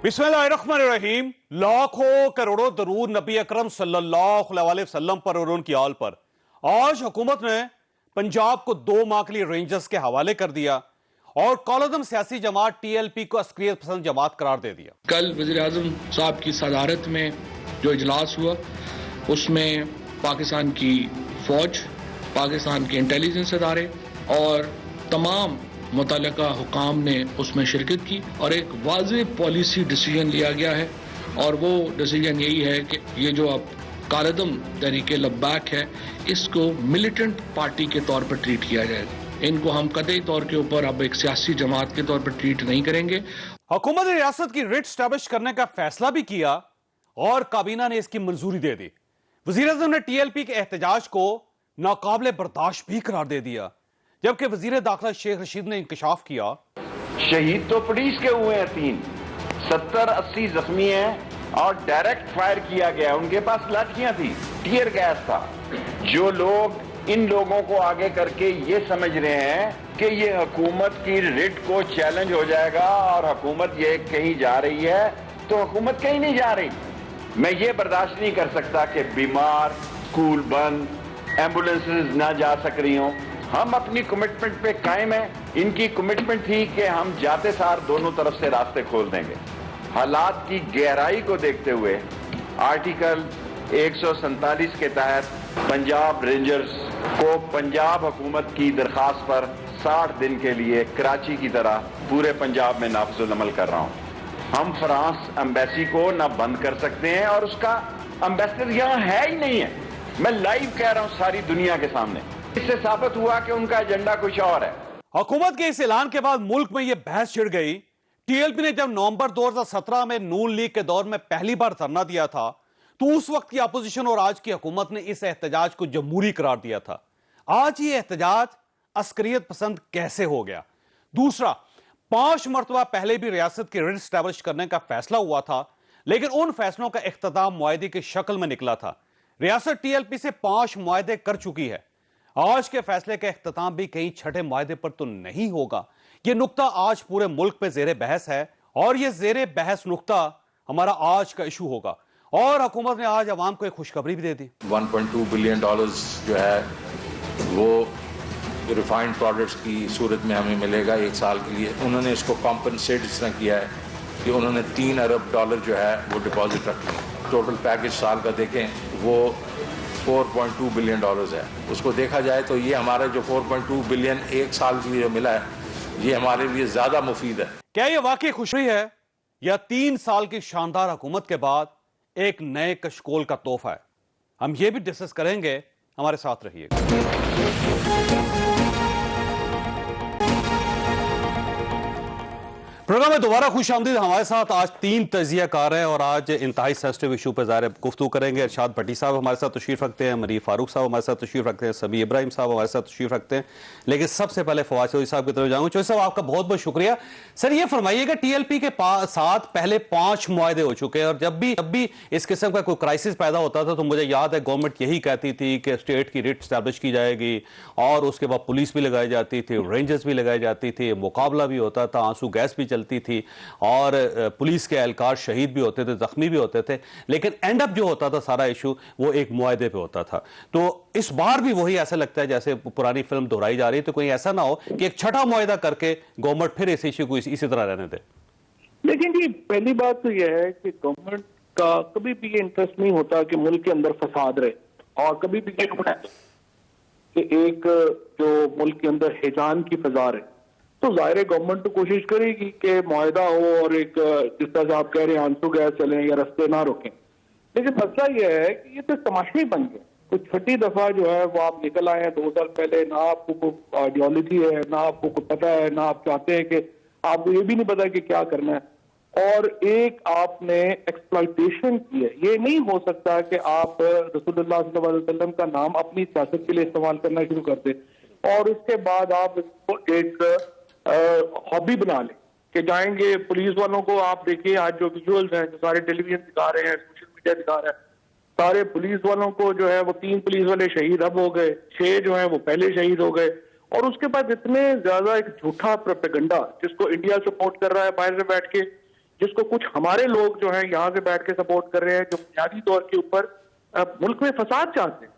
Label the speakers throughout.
Speaker 1: बिस्मिल्लाहिर्रहमानिर्रहीम। लाखों करोड़ों दरूद नबी अकरम सल्लल्लाहु अलैहि वसल्लम पर और उनकी आल पर। आज हुकूमत ने पंजाब को 2 माह के लिए रेंजर्स के हवाले कर दिया और कॉलम सियासी जमात टीएलपी को अस्करियत पसंद जमात करार दे दिया।
Speaker 2: कल वज़ीर आज़म साहब की सदारत में जो इजलास हुआ उसमें पाकिस्तान की फौज, पाकिस्तान के इंटेलिजेंस इदारे और तमाम मुतल्लिका हुकाम ने उसमें शिरकत की और एक वाज़ेह पॉलिसी डिसीजन लिया गया है। और वो डिसीजन यही है कि ये जो अब कालदम तहरीक लब्बैक है इसको मिलिटेंट पार्टी के तौर पर ट्रीट किया जाएगा। इनको हम कतई तौर के ऊपर अब एक सियासी जमात के तौर पर ट्रीट नहीं करेंगे।
Speaker 1: हुकूमत ने रियासत की रिट स्टैब्लिश करने का फैसला भी किया और काबीना ने इसकी मंजूरी दे दी। वज़ीर आज़म ने टीएलपी के एहतजाज को नाकाबिले बर्दाश्त भी करार दे दिया, जबकि वजीर दाखिला शेख रशीद ने इंकशाफ किया
Speaker 3: शहीद तो पुलिस के हुए हैं 3, 70-80 जख्मी हैं और डायरेक्ट फायर किया गया। उनके पास लाठियां थी, टीयर गैस था। जो लोग इन लोगों को आगे करके ये समझ रहे हैं कि ये हुकूमत की रिट को चैलेंज हो जाएगा और हुकूमत ये कहीं जा रही है, तो हुकूमत कहीं नहीं जा रही। मैं ये बर्दाश्त नहीं कर सकता कि बीमार, स्कूल बंद, एम्बुलेंसेज ना जा सक रही हों। हम अपनी कमिटमेंट पे कायम हैं। इनकी कमिटमेंट थी कि हम जाते सार दोनों तरफ से रास्ते खोल देंगे। हालात की गहराई को देखते हुए आर्टिकल 147 के तहत पंजाब रेंजर्स को पंजाब हुकूमत की दरखास्त पर 60 दिन के लिए कराची की तरह पूरे पंजाब में नाफिजुल अमल कर रहा हूं। हम फ्रांस एम्बेसी को ना बंद कर सकते हैं और उसका एम्बेसडर यहां है ही नहीं है। मैं लाइव कह रहा हूं सारी दुनिया के सामने। इससे साबित हुआ कि उनका एजेंडा कुछ और है।
Speaker 1: हुकूमत के इस ऐलान के बाद मुल्क में यह बहस छिड़ गई। टीएलपी ने जब नवंबर 2017 में नून लीग के दौर में पहली बार धरना दिया था तो उस वक्त की अपोजिशन और आज की हुकूमत ने इस एहतजाज को जमहूरी करार दिया था। आज ये एहतजाज अस्करियत पसंद कैसे हो गया? दूसरा, 5 मरतबा पहले भी रियासत की रिट स्टैब्लिश करने का फैसला हुआ था, लेकिन उन फैसलों का इख्तिताम मुआहदे की शक्ल में निकला था। रियासत टीएलपी से 5 मुआहदे कर चुकी है। आज के फैसले का इख्तिताम भी कहीं छठे मुआहदे पर तो नहीं होगा। यह नुक्ता आज पूरे मुल्क पे जेरे बहस है और यह जेरे बहस नुक्ता हमारा आज का इशू होगा। और हुकूमत ने आज अवाम को एक खुशखबरी भी दे दी।
Speaker 4: $1.2 बिलियन जो है वो रिफाइंड प्रोडक्ट्स की सूरत में हमें मिलेगा 1 साल के लिए। उन्होंने इसको कॉम्पनसेट इस तरह किया है कि उन्होंने $3 अरब जो है वो डिपॉजिट रखे। टोटल पैकेज साल का देखें वो $4.2 बिलियन है। उसको देखा जाए तो ये हमारा जो 4.2 बिलियन 1 साल के लिए मिला है ये हमारे लिए ज्यादा मुफीद है।
Speaker 1: क्या ये वाकई खुशी है या 3 साल की शानदार हुकूमत के बाद एक नए कशकोल का तोहफा है? हम ये भी डिस्कस करेंगे, हमारे साथ रहिएगा। प्रोग्राम में दोबारा खुश आमदीद। हमारे साथ आज 3 तजियाकार हैं और आज इंतहाई सेंसिटिव इशू पर ज़ाहिर गुफ्तगू करेंगे। इरशाद भट्टी साहब हमारे साथ तशरीफ रखते हैं, मरीफ फारूक साहब हमारे साथ तशरीफ रखते हैं, समी इब्राहिम साहब हमारे साथ तशरीफ रखते हैं। लेकिन सबसे पहले फवाद चौधरी साहब की तरफ जाऊंगा। चौधरी साहब आपका बहुत बहुत शुक्रिया। सर ये फरमाइएगा, टीएलपी के साथ पहले 5 मुआहदे हो चुके हैं और जब भी इस किस्म का कोई क्राइसिस पैदा होता था तो मुझे याद है गवर्नमेंट यही कहती थी कि स्टेट की रिट स्टैब्लिश की जाएगी और उसके बाद पुलिस भी लगाई जाती थी, रेंजर्स भी लगाई जाती थी, मुकाबला भी होता था, आंसू गैस भी चलती थी और पुलिस के एहलकार शहीद भी होते थे, जख्मी भी होते थे। लेकिन एंड अप जो होता था सारा इशू वो एक मुआहदे पे होता था। तो इस बार भी वही ऐसा लगता है जैसे पुरानी फिल्म दोहराई जा रही है। तो कोई ऐसा ना हो कि एक छठा मुआहदा करके गवर्नमेंट फिर इस इशू को इसी तरह रहने दे।
Speaker 5: लेकिन जी पहली बात तो यह है कि गवर्नमेंट का कभी भी ये इंटरेस्ट नहीं होता कि मुल्क के अंदर फसाद रहे और कभी भी ये कि एक जो मुल्क के अंदर हिजान की फजा रहे। तो जाहिर है गवर्नमेंट तो कोशिश करेगी कि मुआहदा हो और एक जिस तरह से आप कह रहे हैं आंसू गैस चलें या रस्ते ना रोकें। लेकिन मसला यह है कि ये तो तमाशा ही बन गया। कुछ छठी दफा जो है वो आप निकल आए हैं 2 साल पहले, ना आपको कोई आइडियोलॉजी है, ना आपको कुछ पता है, ना आप चाहते हैं कि आपको ये भी नहीं पता कि क्या करना है और एक आपने एक्सप्लॉयटेशन की है। ये नहीं हो सकता कि आप रसूलुल्लाह सल्लल्लाहु अलैहि वसल्लम का नाम अपनी सियासत के लिए इस्तेमाल करना शुरू कर दें और उसके बाद आप इसको एक हॉबी बना ले कि जाएंगे पुलिस वालों को। आप देखिए आज जो विजुअल्स हैं जो सारे टेलीविजन दिखा रहे हैं, सोशल मीडिया दिखा रहा है, सारे पुलिस वालों को जो है वो 3 पुलिस वाले शहीद अब हो गए, 6 जो है वो पहले शहीद हो गए। और उसके बाद इतने ज्यादा एक झूठा प्रोपेगेंडा जिसको इंडिया सपोर्ट कर रहा है बाहर से बैठ के, जिसको कुछ हमारे लोग जो है यहाँ से बैठ के सपोर्ट कर रहे हैं, जो बुनियादी तौर के ऊपर मुल्क में फसाद चाहते हैं,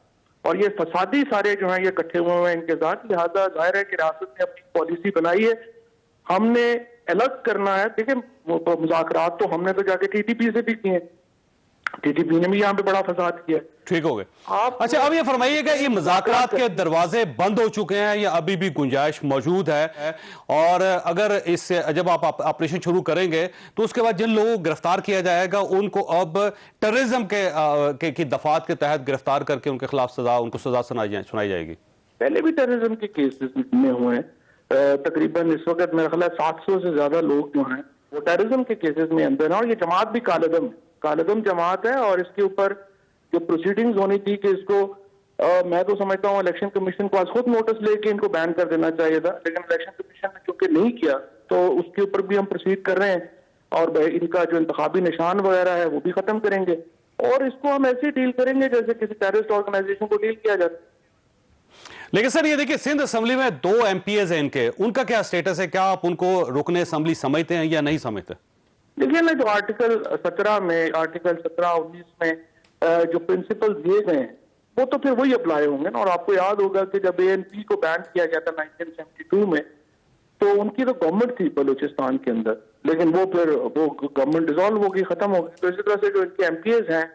Speaker 5: और ये फसादी सारे जो हैं ये इकट्ठे हुए हैं इनके साथ। लिहाजा जाहिर है कि रियासत ने अपनी पॉलिसी बनाई है, हमने अलग करना है। देखिए मुज़ाकरात तो हमने तो जाके टीटीपी से भी किए, टीटीपी ने भी यहाँ पे बड़ा फसाद किया।
Speaker 1: ठीक हो गए।
Speaker 5: आप
Speaker 1: अच्छा, अब ये फरमाइएगा, ये मुज़ाकरात के दरवाजे बंद हो चुके हैं या अभी भी गुंजाइश मौजूद है? और अगर इससे जब आप ऑपरेशन शुरू करेंगे तो उसके बाद जिन लोगों को गिरफ्तार किया जाएगा उनको अब टेररिज्म की दफात के तहत गिरफ्तार करके उनके खिलाफ उनको सजा सुनाई जाएगी?
Speaker 5: पहले भी टेररिज्म के केसेस में हुए हैं, तकरीबन इस वक्त मेरा ख्याल है 700 से ज्यादा लोग जो हैं वो टेररिज्म के केसेस में अंदर हैं, और ये जमात भी कालदम जमात है। और इसके ऊपर जो प्रोसीडिंग्स होनी थी कि इसको मैं तो समझता हूँ इलेक्शन कमीशन को आज खुद नोटिस लेके इनको बैन कर देना चाहिए था, लेकिन इलेक्शन कमीशन ने चूंकि नहीं किया तो उसके ऊपर भी हम प्रोसीड कर रहे हैं, और इनका जो इंतखाबी निशान वगैरह है वो भी खत्म करेंगे, और इसको हम ऐसे डील करेंगे जैसे किसी टेररिस्ट ऑर्गेनाइजेशन को डील किया जाता है।
Speaker 1: लेकिन सर ये देखिए, सिंध असेंबली में 2 MPs हैं इनके, उनका क्या स्टेटस है? क्या आप उनको रुकने असेंबली समझते हैं या नहीं समझते?
Speaker 5: देखिए ना, जो आर्टिकल 17 में, आर्टिकल 17-19 में जो प्रिंसिपल दिए गए हैं वो तो फिर वही अप्लाई होंगे ना। और आपको याद होगा कि जब ANP को बैन किया गया था 1972 में, तो उनकी तो गवर्नमेंट थी बलूचिस्तान के अंदर, लेकिन वो गवर्नमेंट डिसॉल्व होगी, खत्म होगी। तो इसी तरह से जो इनके MPs हैं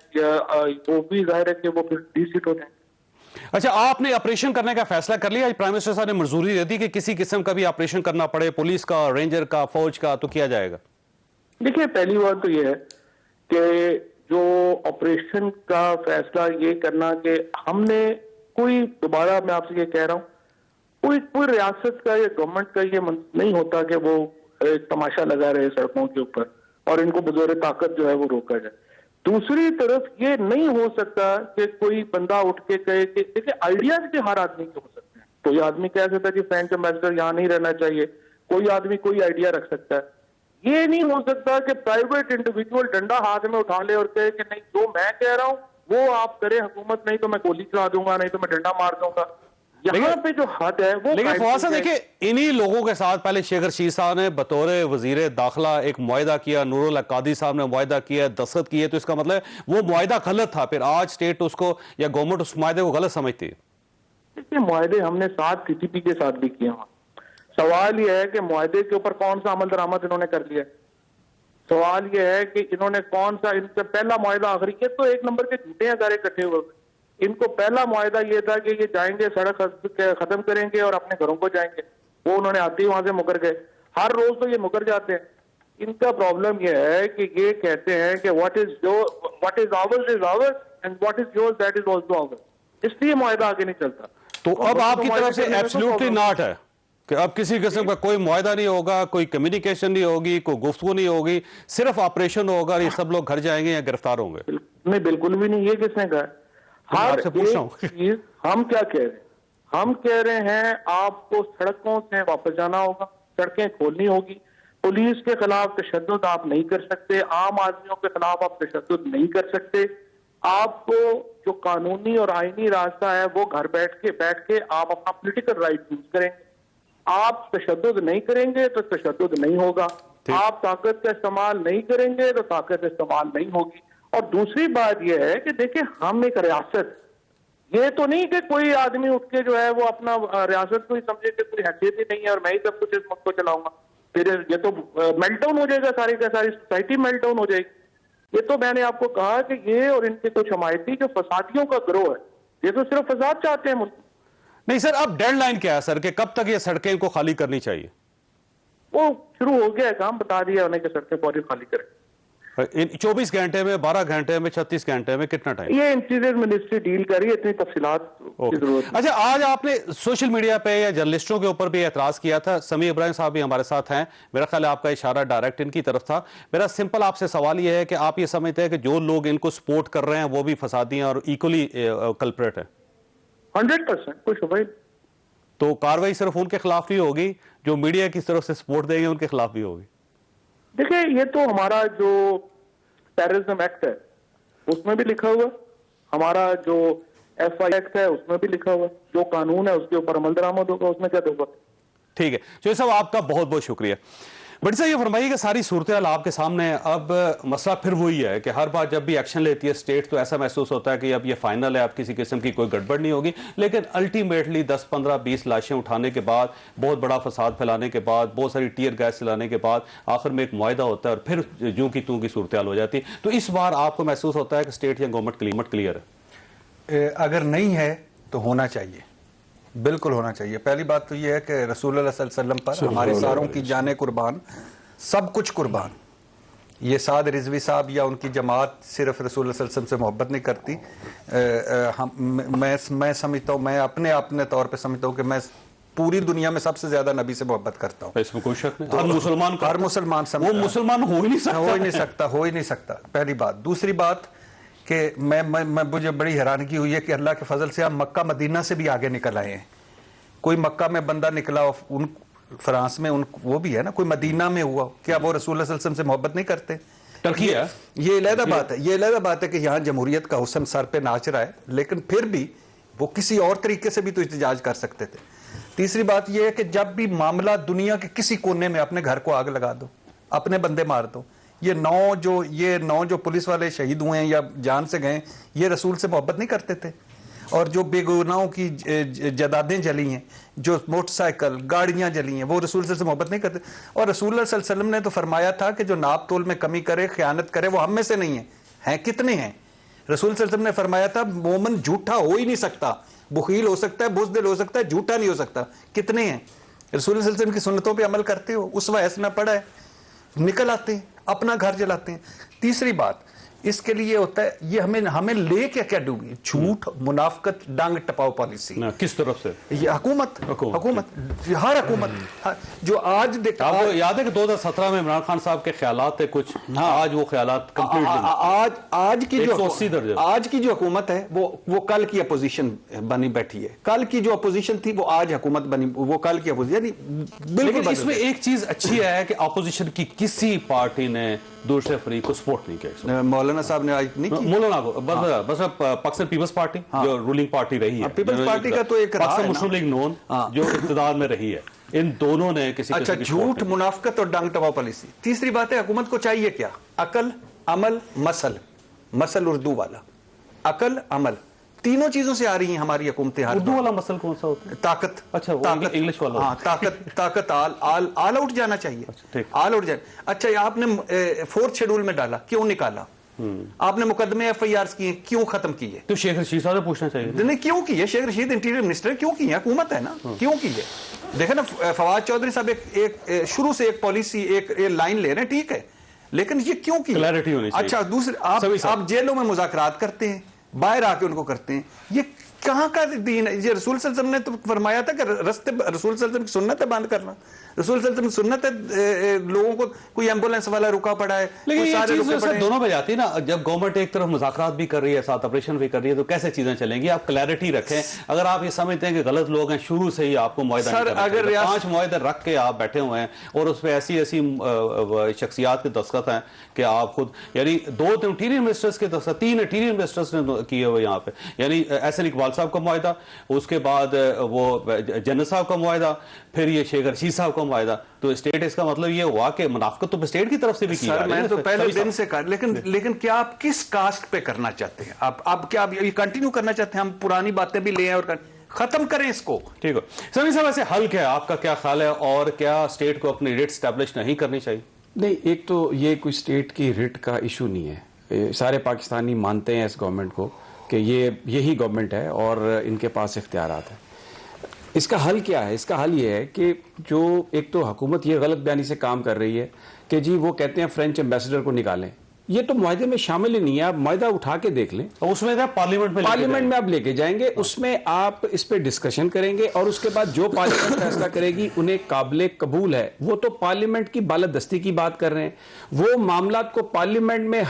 Speaker 5: वो भी जाहिर है कि वो फिर डीसीट हो जाएंगे।
Speaker 1: अच्छा, आपने ऑपरेशन करने का फैसला कर लिया? प्राइम मिनिस्टर साहब ने मंजूरी दे दी कि किसी किस्म का भी ऑपरेशन करना पड़े, पुलिस का, रेंजर का, फौज का, तो किया जाएगा? देखिए,
Speaker 5: पहली बात तो यह है कि जो ऑपरेशन का फैसला ये करना कि हमने कोई, दोबारा मैं आपसे ये कह रहा हूं, कोई रियासत का या गवर्नमेंट का ये नहीं होता कि वो एक तमाशा लगा रहे सड़कों के ऊपर और इनको बजोर ताकत जो है वो रोका जाए। दूसरी तरफ ये नहीं हो सकता कि कोई बंदा उठ के कहे कि देखिए, आइडियाज के हर आदमी के हो सकते हैं। कोई आदमी कह सकता है कि फ्रेंच एम्बेसडर यहाँ नहीं रहना चाहिए, कोई आदमी कोई आइडिया रख सकता है। ये नहीं हो सकता कि प्राइवेट इंडिविजुअल डंडा हाथ में उठा ले और कहे कि नहीं, जो मैं कह रहा हूं वो आप करें हुकूमत, नहीं तो मैं गोली चला दूंगा, नहीं तो मैं डंडा मार दूंगा। यहाँ पे जो हद है वो,
Speaker 1: लेकिन फवाद साहब देखिए, इन्हीं लोगों के साथ पहले शेख रशीद साहब ने बतौर वजीर दाखिला एक मुआहिदा किया, नूरुल कादी साहब ने मुआहिदा किया, दस्तखत किए, तो इसका मतलब वो मुआहिदा गलत था। फिर आज स्टेट उसको या गवर्नमेंट उस मुआहिदे को गलत समझती है।
Speaker 5: देखिए, मुआहिदे हमने 7 TTP के साथ भी किए। सवाल यह है कि मुआहिदे के ऊपर कौन सा अमल दरामद इन्होंने कर लिया। सवाल यह है कि इन्होंने कौन सा, इनका पहला मुआहिदा आखिरी, ये तो एक नंबर के झूठे हजारे इकट्ठे हुए। इनको पहला मुआहिदा ये था कि ये जाएंगे, सड़क खत्म करेंगे और अपने घरों को जाएंगे। वो उन्होंने आते ही वहां से मुकर गए। हर रोज तो ये मुकर जाते हैं। इनका प्रॉब्लम यह है कि ये कहते हैं कि what is ours is ours and what is yours that is also hours, इसलिए मुआहिदा आगे नहीं चलता।
Speaker 1: तो अब आपकी तरफ से एब्सोल्युटली नॉट है कि अब किसी किस्म का कोई मुआहिदा नहीं होगा, कोई कम्युनिकेशन नहीं होगी, कोई गुफ्तगू नहीं होगी, सिर्फ ऑपरेशन होगा और ये सब लोग घर जाएंगे या गिरफ्तार होंगे?
Speaker 5: नहीं, बिल्कुल भी नहीं। ये किसने कहा? हर एक चीज हम क्या कह रहे हैं? हम कह रहे हैं आपको सड़कों से वापस जाना होगा, सड़कें खोलनी होगी, पुलिस के खिलाफ तशद्दुद आप नहीं कर सकते, आम आदमियों के खिलाफ आप तशद्दुद नहीं कर सकते। आपको जो कानूनी और आईनी रास्ता है वो घर बैठ के आप अपना पॉलिटिकल राइट यूज करेंगे। आप तशद्दुद नहीं करेंगे तो तशद्दुद नहीं होगा, आप ताकत का इस्तेमाल नहीं करेंगे तो ताकत इस्तेमाल नहीं होगी। और दूसरी बात यह है कि देखिए, हम एक रियासत, ये तो नहीं कि कोई आदमी उठ के जो है वो अपना रियासत को ही समझे कि कोई हैसियत ही नहीं है और मैं ही सब कुछ इस मुल्क को चलाऊंगा। फिर ये तो मेल्टडाउन हो जाएगा, सारी का सारी सोसाइटी मेल्टडाउन हो जाएगी। ये तो मैंने आपको कहा कि ये और इनके कुछ हमायती जो फसादियों का गिरोह है, ये तो सिर्फ फसाद चाहते हैं मुल्क।
Speaker 1: नहीं सर, अब डेडलाइन क्या है सर कि कब तक ये सड़कें इनको खाली करनी चाहिए?
Speaker 5: वो शुरू हो गया है काम, बता दिया उन्हें कि सड़कें फौरी खाली करें।
Speaker 1: 24 घंटे में, 12 घंटे में, 36 घंटे में, कितना टाइम?
Speaker 5: ये इंटीरियर मिनिस्ट्री डील कर रही है, इतनी तफसीलात की जरूरत।
Speaker 1: अच्छा, आज आपने सोशल मीडिया पे या जर्नलिस्टों के ऊपर भी एतराज किया था। समी इब्राहिम साहब भी हमारे साथ हैं, मेरा ख्याल है आपका इशारा डायरेक्ट इनकी तरफ था। मेरा सिंपल आपसे सवाल यह है कि आप ये समझते हैं कि जो लोग इनको सपोर्ट कर रहे हैं वो भी फसादी हैं और इक्वली कल्प्रेट है?
Speaker 5: 100%, कोई शुबह।
Speaker 1: तो कार्रवाई सिर्फ उनके खिलाफ ही होगी, जो मीडिया की तरफ से सपोर्ट देंगे उनके खिलाफ भी होगी?
Speaker 5: देखिए, ये तो हमारा जो टेररिज्म एक्ट है उसमें भी लिखा हुआ, हमारा जो FI एक्ट है उसमें भी लिखा हुआ, जो कानून है उसके ऊपर अमल दरामद होगा, उसमें क्या होगा।
Speaker 1: ठीक है, जो सब आपका बहुत बहुत शुक्रिया। बड़ी साहब ये फरमाइए कि सारी सूरत हाल आपके सामने है। अब मसला फिर वही है कि हर बार जब भी एक्शन लेती है स्टेट तो ऐसा महसूस होता है कि अब ये फाइनल है, अब किसी किस्म की कोई गड़बड़ नहीं होगी, लेकिन अल्टीमेटली 10, 15, 20 लाशें उठाने के बाद, बहुत बड़ा फसाद फैलाने के बाद, बहुत सारी टीयर गैस चलाने के बाद आखिर में एक मुआहदा होता है और फिर जूं की तूं की सूरत हाल हो जाती है। तो इस बार आपको महसूस होता है कि स्टेट या गवर्नमेंट क्लियर है?
Speaker 6: अगर नहीं है तो होना चाहिए, बिल्कुल होना चाहिए। पहली बात तो यह है कि रसूल सल्लल्लाहु अलैहि वसल्लम पर हमारे सारों की जाने कुर्बान, सब कुछ कुर्बान। ये साद रिजवी साहब या उनकी जमात सिर्फ रसूल सल्लल्लाहु अलैहि वसल्लम से मोहब्बत नहीं करती। मैं समझता हूँ, मैं अपने तौर पे समझता हूँ कि मैं पूरी दुनिया में सबसे ज्यादा नबी से मोहब्बत करता हूँ।
Speaker 1: इसमें कोई शक नहीं। हर मुसलमान
Speaker 6: वो
Speaker 1: मुसलमान हो ही नहीं सकता।
Speaker 6: पहली बात। दूसरी बात कि मुझे बड़ी हैरानगी हुई है कि अल्लाह के फजल से हम मक्का मदीना से भी आगे निकल आए हैं। कोई मक्का में बंदा निकला, उन फ्रांस में वो भी है ना, कोई मदीना में हुआ, क्या वो रसूल सल्लल्लाहु अलैहि वसल्लम से मोहब्बत नहीं करते?
Speaker 1: टर्की है,
Speaker 6: ये अलहदा बात है। ये अलहदा बात है कि यहाँ जमहूरियत का हुस्न सर पे नाच रहा है, लेकिन फिर भी वो किसी और तरीके से भी तो इhtजाज कर सकते थे। तीसरी बात यह है कि जब भी मामला दुनिया के किसी कोने में अपने घर को आग लगा दो, अपने बंदे मार दो। ये नौ जो पुलिस वाले शहीद हुए हैं या जान से गए, ये रसूल से मोहब्बत नहीं करते थे। और जो बेगुनाहों की जदादें जली हैं, जो मोटरसाइकिल गाड़ियां जली हैं, वो रसूल से मोहब्बत नहीं करते। और रसूल सल्लल्लाहु अलैहि वसल्लम ने तो फरमाया था कि जो नाप तोल में कमी करे, खयानत करे, वो हम में से नहीं है। हैं कितने हैं? रसूल सल्लल्लाहु अलैहि वसल्लम ने फरमाया था मोमिन झूठा हो ही नहीं सकता, बुखील हो सकता है, बुज़दिल हो सकता है, झूठा नहीं हो सकता। कितने हैं? रसूल सल्लल्लाहु अलैहि वसल्लम की सुन्नतों पे अमल करते हो, उस वहस में पड़ा है, निकल आते हैं, अपना घर जलाते हैं। तीसरी बात इसके लिए होता है, ये हमें ले क्या डूबी? झूठ, मुनाफकत, डांग टपाओ पॉलिसी।
Speaker 1: किस तरफ से? ये
Speaker 6: हुकूमत हर हुकूमत जो आज देखा,
Speaker 1: आपको याद है कि 2017 में इमरान खान साहब के ख्यालात थे कुछ, आज वो ख्यालात कंप्लीट
Speaker 6: आज की जो हुकूमत है वो कल की अपोजिशन बनी बैठी है। कल की जो अपोजिशन थी वो आज हुकूमत बनी, वो कल की अपोजिशन।
Speaker 1: लेकिन इसमें एक चीज अच्छी है कि अपोजिशन की किसी पार्टी ने दूसरे फरीक को सपोर्ट नहीं किया।
Speaker 6: मौलाना साहब ने आज नहीं की,
Speaker 1: मौलाना को बस पाकिस्तान पीपल्स पार्टी जो रूलिंग पार्टी रही है,
Speaker 6: पीपल्स पार्टी का तो एक
Speaker 1: पाकिस्तान मुस्लिम लीग नून जो इक़्तिदार में रही है, इन दोनों ने किसी
Speaker 6: अच्छा झूठ, मुनाफकत और डांग टपाओ पॉलिसी। तीसरी बात है हुकूमत को चाहिए क्या? अकल, अमल, मसल उर्दू वाला, अकल, अमल, तीनों चीजों से आ रही हैं हमारी हुकूमतें।
Speaker 1: उर्दू वाला मसल कौन सा होता है?
Speaker 6: ताकत।
Speaker 1: अच्छा,
Speaker 6: ताकत,
Speaker 1: इंग्लिश वाला।
Speaker 6: हाँ, ताकत ऑल आउट जाना चाहिए। ऑल आउट जाना। अच्छा, आपने 4th शेड्यूल में डाला, क्यों निकाला? आपने मुकदमे FIRs किए, क्यों खत्म किए?
Speaker 1: तो शेख रशीद साहब से पूछना चाहिए
Speaker 6: नहीं, क्यों किए? शेख रशीद इंटीरियर मिनिस्टर, क्यों किए? हुकूमत है ना, क्यों किए? देखे ना, फवाद चौधरी साहब एक शुरू से एक पॉलिसी, एक लाइन ले रहे हैं, ठीक है, लेकिन ये क्यों किए?
Speaker 1: क्लैरिटी होनी चाहिए।
Speaker 6: अच्छा, दूसरे आप जेलों में मुज़ाकरात करते हैं, बाहर आके उनको करते हैं, ये कहाँ का दीन है? ये रसूल सल्लल्लाहु अलैहि वसल्लम ने तो फरमाया था कि रस्ते रसूल सल्लल्लाहु अलैहि वसल्लम की सुन्नत है बंद करना। रसूल सल्लल्लाहु अलैहि वसल्लम की सुन्नत है लोगों को, कोई एम्बुलेंस वाला रुका पड़ा है,
Speaker 1: लेकिन ये चीज दोनों पे जाती है ना। जब गवर्नमेंट एक तरफ मुज़ाकरात भी कर रही है, साथ ऑपरेशन भी कर रही है, तो कैसे चीजें चलेंगी? आप क्लैरिटी रखें। अगर आप ये समझते हैं कि गलत लोग हैं, शुरू से ही आपको मुआहदा नहीं करना चाहिए। 5 मुआहदे रख के आप बैठे हुए हैं और उसमें ऐसी शख्सियात के दस्तखत हैं कि आप खुद, यानी 2 इंटीरियर मिनिस्टर्स के दस्तखत, 3 इंटीरियर मिनिस्टर्स ने किए हुए यहाँ पे, यानी एहसन इकबाल साहब का मुआहदा, उसके बाद वो जन्नत साहब का मुआहदा, फिर ये शेख रशीद साहब का मुआहदा। तो स्टेट, इसका मतलब ये हुआ कि मुनाफिकत तो स्टेट की तरफ से भी की जा रही है।
Speaker 6: मैंने तो पहले दिन से कहा, लेकिन क्या आप किस कास्ट पे करना चाहते हैं? आप क्या ये कंटिन्यू करना चाहते हैं? हम पुरानी बातें भी ले आए और खत्म करें इसको,
Speaker 1: ठीक है। समी साहब, ऐसे हल क्या है? आपका क्या ख्याल है? और क्या स्टेट को अपनी रिट स्टैब्लिश नहीं करनी चाहिए?
Speaker 7: नहीं, एक तो ये कोई स्टेट की रिट का इशू नहीं है। सारे पाकिस्तानी मानते हैं इस गवर्नमेंट को कि यही गवर्नमेंट है और इनके पास इख्तियारात है। इसका हल क्या है? इसका हल ये है कि जो एक तो हुकूमत ये गलत बयानी से काम कर रही है कि जी वो कहते हैं फ्रेंच एम्बेसडर को निकालें, ये तो मुआहदे में शामिल ही नहीं है। आप मुआहदा उठा के देख लें,
Speaker 1: उसमें पार्लियामेंट
Speaker 7: में आप लेके जाएंगे, उसमें आप इस पे डिस्कशन करेंगे और उसके बाद जो पार्लियामेंट फैसला करेगी उन्हें काबिल कबूल है। वो तो पार्लियामेंट की बालादस्ती की बात कर रहे हैं, वो मामलात को पार्लियामेंट में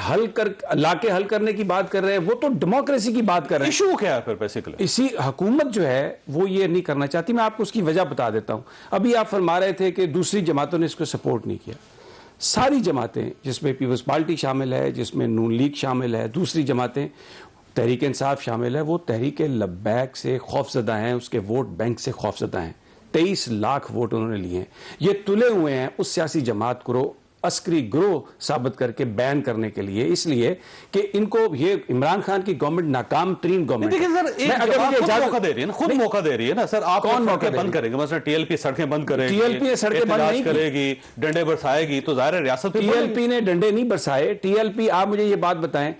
Speaker 7: लाके हल करने की बात कर रहे हैं, वो तो डेमोक्रेसी की बात कर रहे हैं।
Speaker 1: इशू क्या है फिर बेसिकली?
Speaker 7: इसी हुकूमत जो है वो ये नहीं करना चाहती। मैं आपको उसकी वजह बता देता हूं। अभी आप फरमा रहे थे कि दूसरी जमातों ने इसको सपोर्ट नहीं किया। सारी जमातें, जिसमें पीपल्स पार्टी शामिल है, जिसमें नून लीग शामिल है, दूसरी जमातें, तहरीक इंसाफ शामिल है, वो तहरीक लब्बैक से खौफजदा हैं, उसके वोट बैंक से खौफजदा हैं। 23 लाख वोट उन्होंने लिए हैं। ये तुले हुए हैं उस सियासी जमात को अस्करी ग्रोह साबित करके बैन करने के लिए, इसलिए कि इनको ये इमरान खान की गवर्नमेंट नाकाम तरीन गवर्नमेंट।
Speaker 1: देखिए सर, एक जमात मौका दे रही है ना, खुद मौका दे रही है ना सर। आप
Speaker 7: कौन मौका
Speaker 1: बंद करेंगे? मतलब टीएलपी सड़कें बंद करेगी,
Speaker 7: टीएलपी ने सड़कें बंद नहीं
Speaker 1: करेगी, डंडे बरसाएगी, तो जाहिर है रियासत पे
Speaker 7: टीएलपी ने डंडे नहीं बरसाए। टीएलपी, आप मुझे ये बात बताएं,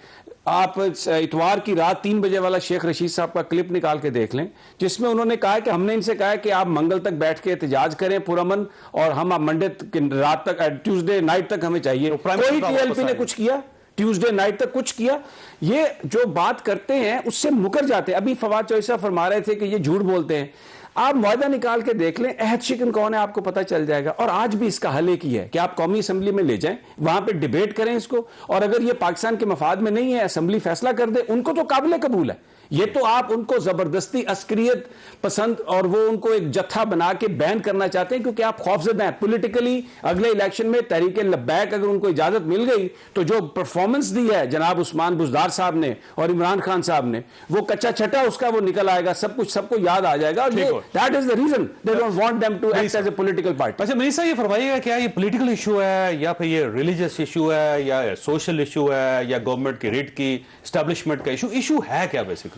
Speaker 7: आप इतवार की रात 3 बजे वाला शेख रशीद साहब का क्लिप निकाल के देख लें, जिसमें उन्होंने कहा कि हमने इनसे कहा कि आप मंगल तक बैठ के एहतजाज करें पुरअमन, और हम मंडे रात तक, ट्यूसडे नाइट तक हमें चाहिए। कोई टीएलपी ने कुछ किया? ट्यूसडे नाइट तक कुछ किया? ये जो बात करते हैं उससे मुकर जाते हैं। अभी फवाद चौधरी साहब फरमा रहे थे कि ये झूठ बोलते हैं। आप मुआहदा निकाल के देख लें, अहद शिकन कौन है आपको पता चल जाएगा। और आज भी इसका हल एक ही है कि आप कौमी असम्बली में ले जाएं, वहां पे डिबेट करें इसको, और अगर ये पाकिस्तान के मफाद में नहीं है, असम्बली फैसला कर दे, उनको तो काबिल कबूल है। ये तो आप उनको जबरदस्ती अस्करियत पसंद और वो उनको एक जत्था बना के बैन करना चाहते हैं, क्योंकि आप खौफजदा हैं पॉलिटिकली। अगले इलेक्शन में तहरीक लब्बैक अगर उनको इजाजत मिल गई तो जो परफॉर्मेंस दी है जनाब उस्मान बुज़दार साहब ने और इमरान खान साहब ने, वो कच्चा छटा उसका वो निकल आएगा, सब कुछ सबको याद आ जाएगा। और ये that is the reason they don't want them to act as a political party.
Speaker 1: अच्छा मिनिस्टर, ये फरमाइएगा, क्या ये पॉलिटिकल इशू है या फिर ये रिलीजियस इशू है या सोशल इशू है या गवर्नमेंट की रेट की एस्टैब्लिशमेंट का इशू है क्या बेसिकली?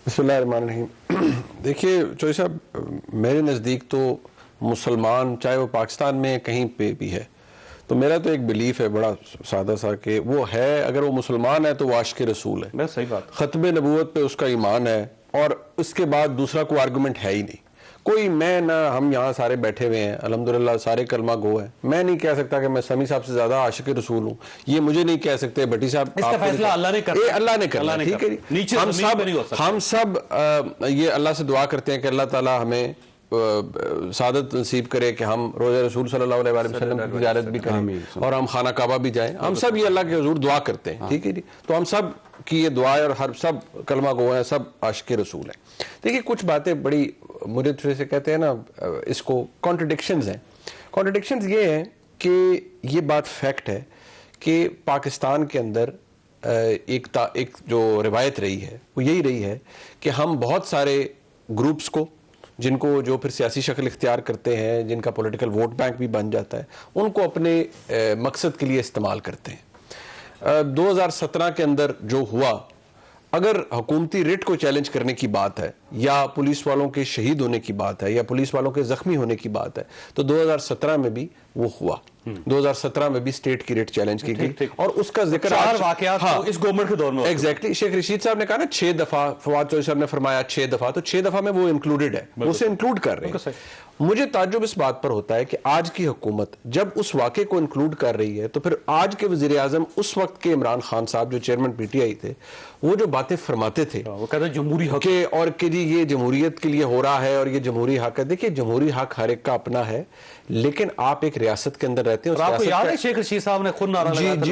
Speaker 8: बिस्मिल्लाहिर्रहमानिर्रहीम। देखिए चौधरी साहब, मेरे नज़दीक तो मुसलमान चाहे वो पाकिस्तान में कहीं पे भी है, तो मेरा तो एक बिलीफ है बड़ा सादा सा कि वो है, अगर वो मुसलमान है तो वो आशिक़ रसूल है।
Speaker 1: सही बात।
Speaker 8: ख़त्म नबूवत पे उसका ईमान है, और उसके बाद दूसरा कोई आर्गूमेंट है ही नहीं। कोई मैं ना, हम यहाँ सारे बैठे हुए हैं अल्हम्दुलिल्लाह, सारे कलमा गो है। मैं नहीं कह सकता कि मैं समी साहब से ज्यादा आशिक़ रसूल हूँ, ये मुझे नहीं कह सकते भट्टी साहब।
Speaker 1: इसका फैसला अल्लाह ने करना,
Speaker 8: अल्लाह ने करना, ठीक है। हम सब ये अल्लाह से दुआ करते हैं कि अल्लाह ताला हमें सादत नसीब करे कि हम रोज़ा रसूल सल्लल्लाहु अलैहि वसल्लम की ज़ियारत भी करें और हम खाना काबा भी जाएं। हम सब ये अल्लाह के हुजूर दुआ करते हैं, ठीक है जी। तो हम सब की ये दुआ है, और हर सब कलमा गो हैं, सब आशिक़ रसूल हैं। देखिए कुछ बातें बड़ी, मुझे थोड़े से कहते हैं ना, इसको कॉन्ट्रडिक्शंस हैं। कॉन्ट्रडिक्शंस ये हैं कि ये बात फैक्ट है कि पाकिस्तान के अंदर एक जो रिवायत रही है वो यही रही है कि हम बहुत सारे ग्रुप्स को, जिनको जो फिर सियासी शक्ल इख्तियार करते हैं, जिनका पॉलिटिकल वोट बैंक भी बन जाता है, उनको अपने मकसद के लिए इस्तेमाल करते हैं। 2017 के अंदर जो हुआ, अगर हुकूमती रिट को चैलेंज करने की बात है, या पुलिस वालों के शहीद होने की बात है, या पुलिस वालों के जख्मी होने की बात है, तो 2017 में भी वो हुआ। 2017 में भी स्टेट की रिट चैलेंज की गई, और उसका जिक्र
Speaker 1: 4 वाकयात इस गवर्नमेंट के दौर में।
Speaker 8: एग्जैक्टली, शेख रशीद साहब ने कहा ना 6 दफा, फवाद चौधरी साहब ने फरमाया 6 दफा, तो 6 दफा में वो इंक्लूडेड है, उसे इंक्लूड कर रहे हैं। मुझे ताज्जुब इस बात पर होता है कि आज की हुकूमत जब उस वाक़े को इंक्लूड कर रही है, तो फिर आज के वज़ीर आज़म उस वक्त के इमरान खान साहब जो चेयरमैन पीटीआई थे, वो जो बातें फरमाते थे,
Speaker 1: वो कहते हैं जमहूरी हक
Speaker 8: के, और कि जी ये जमहूरियत के लिए हो रहा है और ये जमहूरी हक है। देखिए जमहूरी हक हर एक का अपना है, लेकिन आप एक रियासत के अंदर रहते हैं।
Speaker 1: आपको याद है शेख रशीद साहब ने खुद नारा लगाया था?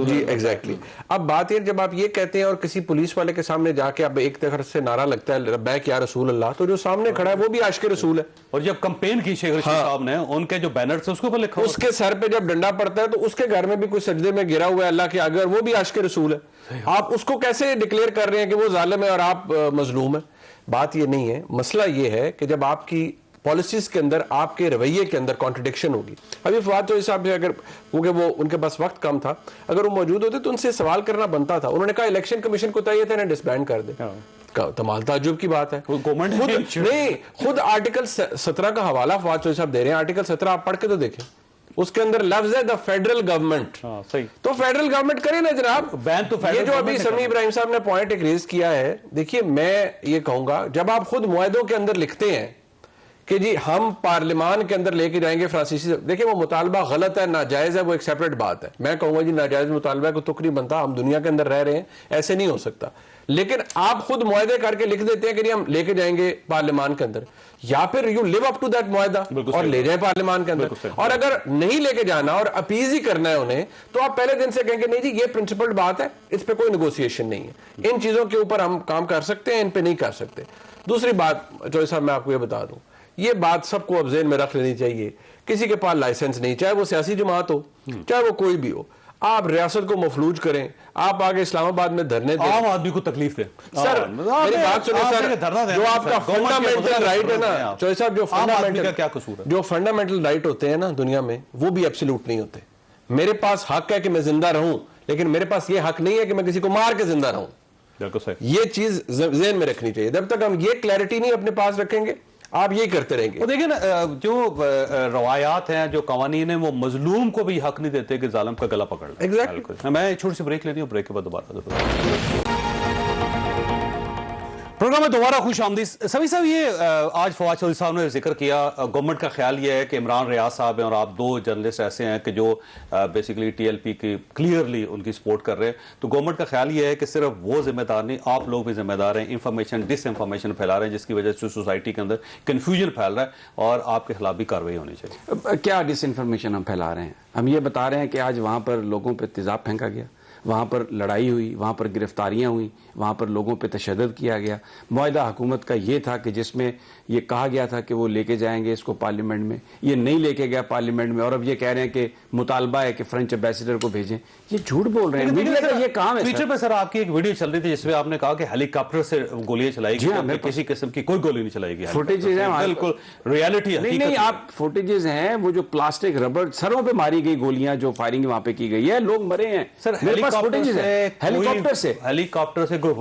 Speaker 8: जी एग्जैक्टली। अब बात ये, जब आप ये कहते हैं और किसी पुलिस वाले के सामने जाके आप एक तरह से नारा लगता है लब्बैक या रसूल अल्लाह, तो जो सामने खड़ा है वो भी आशिक़ रसूल है।
Speaker 1: और जब कैंपेन की शेख रशीद साहब ने, उनके जो बैनर थे उसके ऊपर लिखा,
Speaker 8: उसके सर पे जब डंडा पड़ता है तो उसके घर में भी कोई सजदे में गिरा हुआ है अल्लाह के आगे, और वो भी आशिक़ रसूल है। आप उसको कैसे डिक्लेयर कर रहे हैं कि वो जालिम है और आप मजलूम है? बात ये नहीं है। मसला ये है कि जब आपकी पॉलिसीज के अंदर, आपके रवैये के अंदर कॉन्ट्रडिक्शन होगी। अभी फवाद चौधरी साहब से, अगर क्योंकि वो उनके पास वक्त कम था, अगर वो मौजूद होते तो उनसे सवाल करना बनता था। उन्होंने कहा इलेक्शन कमीशन को चाहिए था ना डिसबैंड कर दे। तमाल ताज्जुब की बात है। खुद आर्टिकल 17 का हवाला फवाद चौधरी साहब दे रहे हैं। आर्टिकल 17 आप पढ़ के तो देखें, उसके अंदर लफ्ज है द फेडरल गवर्नमेंट।
Speaker 1: सही,
Speaker 8: तो फेडरल गवर्नमेंट करे ना जनाब बैन। तो ये जो अभी समी इब्राहिम साहब ने पॉइंट एक रेज किया है, देखिए मैं ये कहूंगा, जब आप खुद मुआहदों के अंदर लिखते हैं कि जी हम पार्लियामान के अंदर लेके जाएंगे फ्रांसीसी, देखिए वो मुतालबा गलत है, नाजायज है, वो एक सेपरेट बात है। मैं कहूंगा जी नाजायज मुतालबा को तुक नहीं बनता, हम दुनिया के अंदर रह रहे हैं, ऐसे नहीं हो सकता। लेकिन आप खुद मुआहदे करके लिख देते हैं कि जी हम लेके जाएंगे पार्लियामान के अंदर, या फिर you live up to that मुआहदा और ले जाए पार्लियामान के अंदर। और अगर नहीं लेके जाना और अपीज ही करना है उन्हें, तो आप पहले दिन से कहेंगे नहीं जी ये प्रिंसिपल बात है, इस पे कोई नेगोशिएशन नहीं है, इन चीजों के ऊपर हम काम कर सकते हैं, इन पे नहीं कर सकते। दूसरी बात चौधरी साहब मैं आपको ये बता दूं, ये बात सबको अब ज़हन में रख लेनी चाहिए, किसी के पास लाइसेंस नहीं, चाहे वो सियासी जमात हो, चाहे वो कोई भी हो। आप रियासत को मफलूज करें, आप आगे इस्लामाबाद में धरने दें,
Speaker 1: आम आदमी को तकलीफ है
Speaker 8: सर मेरी बात सुनिए सर, जो आपका फंडामेंटल राइट है ना चौधरी साहब, जो फंडामेंटल
Speaker 1: क्या कसूर है?
Speaker 8: जो फंडामेंटल राइट होते हैं ना दुनिया में, वो भी एब्सोल्यूट नहीं होते। मेरे पास हक है कि मैं जिंदा रहूं, लेकिन मेरे पास ये हक नहीं है कि मैं किसी को मार के जिंदा रहूं।
Speaker 1: बिल्कुल सही।
Speaker 8: ये चीज ज़हन में रखनी चाहिए। जब तक हम ये क्लैरिटी नहीं अपने पास रखेंगे, आप ये करते रहेंगे।
Speaker 1: वो देखिए ना, जो रवायात हैं, जो कवानीन है, वो मजलूम को भी हक नहीं देते कि जालिम का गला पकड़ ले।
Speaker 8: Exactly।
Speaker 1: मैं छोटी सी ब्रेक लेती हूँ, ब्रेक के बाद दोबारा प्रोग्राम में दोबारा खुश आमदीद। सभी साहब, ये आज फवाद चौधरी साहब ने जिक्र किया, गवर्नमेंट का ख्याल ये है कि इमरान रियाज साहब हैं और आप दो जर्नलिस्ट ऐसे हैं कि जो बेसिकली टीएलपी की क्लियरली उनकी सपोर्ट कर रहे हैं। तो गवर्नमेंट का ख्याल ये है कि सिर्फ वो जिम्मेदार नहीं, आप लोग भी जिम्मेदार हैं। इंफॉर्मेशन डिसइंफॉर्मेशन फैला रहे हैं, जिसकी वजह से सोसाइटी के अंदर कन्फ्यूजन फैल रहा है और आपके खिलाफ भी कार्रवाई होनी चाहिए।
Speaker 7: क्या डिसइंफॉर्मेशन हम फैला रहे हैं? हम ये बता रहे हैं कि आज वहाँ पर लोगों पर तेज़ाब फेंका गया, वहाँ पर लड़ाई हुई, वहाँ पर गिरफ्तारियाँ हुई, वहाँ पर लोगों पे तशद्दुद किया गया। मुआहदा हुकूमत का ये था कि जिसमें ये कहा गया था कि वो लेके जाएंगे इसको पार्लियामेंट में, ये नहीं लेके गया पार्लियामेंट में, और अब ये कह रहे हैं कि मुतालबा है कि फ्रेंच एम्बेसडर को भेजें। ये झूठ बोल रहे हैं, मीडिया का ये काम है।
Speaker 1: ट्विटर पे सर आपकी एक वीडियो चल रही थी जिसमें आपने कहा कि हेलीकॉप्टर से गोलियां चलाई गई, किसी किस्म की कोई गोली नहीं चलाई गई।
Speaker 7: फुटेजेस हैं,
Speaker 1: बिल्कुल रियलिटी है।
Speaker 7: नहीं, आप फुटेजेस हैं, वो जो प्लास्टिक रबर सरों पे मारी गई गोलियां जो फायरिंग वहां पे की गई है, लोग मरे हैं
Speaker 1: सर। हेलीकॉप्टर से कोई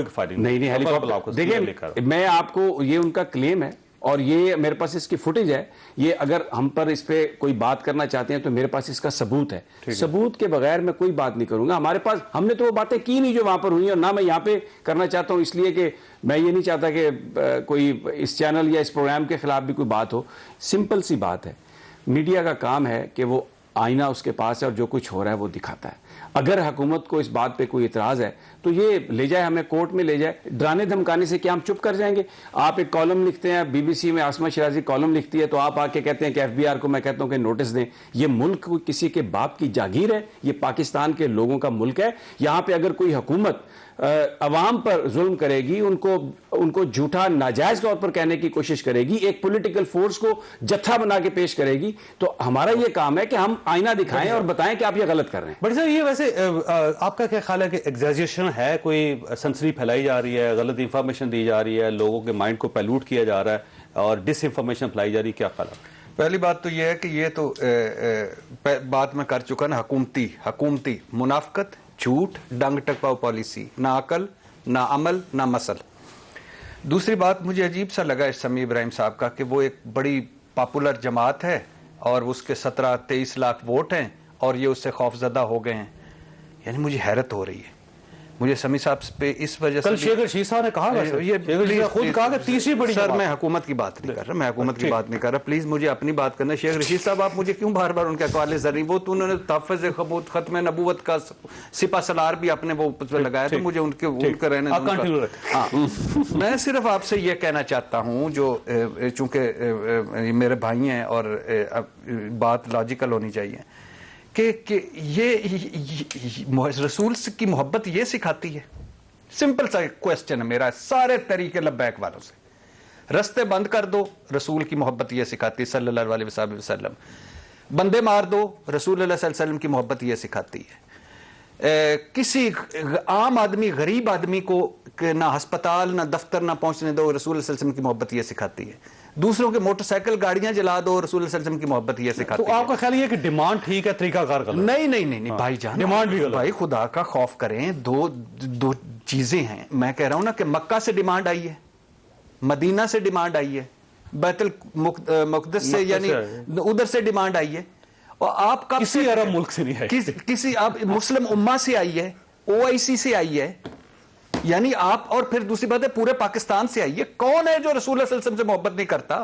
Speaker 1: फायरिंग
Speaker 7: नहीं, हेलीकॉप्टर देखिए, मैं आपको ये उनका क्लेम है और ये मेरे पास इसकी फुटेज है। ये अगर हम पर इस पे कोई बात करना चाहते हैं तो मेरे पास इसका सबूत है। सबूत के बगैर मैं कोई बात नहीं करूंगा। हमारे पास, हमने तो वो बातें की नहीं जो वहां पर हुई, और ना मैं यहाँ पे करना चाहता हूं, इसलिए कि मैं ये नहीं चाहता कि कोई इस चैनल या इस प्रोग्राम के खिलाफ भी कोई बात हो। सिंपल सी बात है, मीडिया का काम है कि वो आईना उसके पास है और जो कुछ हो रहा है वो दिखाता है। अगर हुकूमत को इस बात पे कोई इतराज़ है तो ये ले जाए, हमें कोर्ट में ले जाए। डराने धमकाने से क्या हम चुप कर जाएंगे? आप एक कॉलम लिखते हैं, बीबीसी में आसमा शिराजी कॉलम लिखती है, तो आप आके कहते हैं कि एफबीआर को मैं कहता हूं कि नोटिस दें। ये मुल्क किसी के बाप की जागीर है, ये पाकिस्तान के लोगों का मुल्क है। यहां पे अगर कोई हुकूमत अवाम पर जुल्म करेगी, उनको झूठा नाजायज तौर पर कहने की कोशिश करेगी, एक पॉलिटिकल फोर्स को जत्था बना के पेश करेगी, तो हमारा ये काम है कि हम आईना दिखाएं और बताएं कि आप ये गलत कर रहे हैं।
Speaker 1: बट सर, ये वैसे आपका क्या ख्याल है कि एग्जैजरेशन है, कोई सनसनी फैलाई जा रही है, गलत इंफॉर्मेशन दी जा रही है, लोगों के माइंड को पैल्यूट किया जा रहा है और डिसइंफॉर्मेशन फैलाई जा रही है? क्या ख्याल है?
Speaker 6: पहली बात तो यह है कि ये तो बात मैं कर चुका ना, हुकूमती मुनाफकत, झूठ, डंग टकपाव पॉलिसी, ना अकल, ना अमल, ना मसल। दूसरी बात मुझे अजीब सा लगा इस समी इब्राहिम साहब का कि वो एक बड़ी पॉपुलर जमात है और उसके 17-23 लाख वोट हैं और ये उससे खौफजदा हो गए हैं। यानी मुझे हैरत हो रही है। मुझे समी साहब पे इस वजह से
Speaker 1: शेख रशीद साहब ने कहा, ये खुद कहा कि तीसरी बड़ी
Speaker 6: सर, मैं हुकूमत की बात नहीं कर रहा, मैं हुकूमत की बात नहीं कर रहा। प्लीज मुझे अपनी बात करना। शेख रशीद साहब, आप मुझे क्यों बार बार उनके हवाले जरिए, वो तो उन्होंने तहफ़्फ़ुज़ ख़बूत खत्म नबूवत का सिपा सलार भी अपने वो लगाया, तो मुझे उनके रहने दो। मैं सिर्फ आपसे ये कहना चाहता हूँ, जो चूंकि मेरे भाई हैं और बात लॉजिकल होनी चाहिए कि ये रसूल की मोहब्बत ये सिखाती है। सिंपल सा क्वेश्चन है मेरा सारे तरीके लब्बैक वालों से। रस्ते बंद कर दो, रसूल की मोहब्बत ये सिखाती है सल्लल्लाहु अलैहि वसल्लम। बंदे मार दो, रसूल सल्लल्लाहु अलैहि वसल्लम की मोहब्बत ये सिखाती है। किसी आम आदमी, गरीब आदमी को ना अस्पताल, ना दफ्तर, ना पहुंचने दो, रसूल सल्लल्लाहु अलैहि वसल्लम की मोहब्बत ये सिखाती है। दूसरों के मोटरसाइकिल, गाड़ियां जला दो, रसूल सल्लल्लाहु अलैहि वसल्लम की मोहब्बत ये सिखाती है।
Speaker 1: तो आपका ख्याल ये कि डिमांड ठीक है, तरीकाकार गलत?
Speaker 6: नहीं भाईजान,
Speaker 1: डिमांड भी गलत।
Speaker 6: भाई खुदा का खौफ करें, दो चीजें हैं। मैं कह रहा हूं ना कि मक्का से डिमांड आई है, मदीना से डिमांड आई है, बैतुल मुक़द्दस से, यानी उधर से डिमांड आई है। और आप कब
Speaker 1: किसी अरब मुल्क से नहीं आई,
Speaker 6: किसी आप मुस्लिम उम्मा से आई है, OIC से आई है, यानी आप, और फिर दूसरी बात है पूरे पाकिस्तान से आई है। कौन है जो रसूल सल्लल्लाहु अलैहि वसल्लम से मोहब्बत नहीं करता?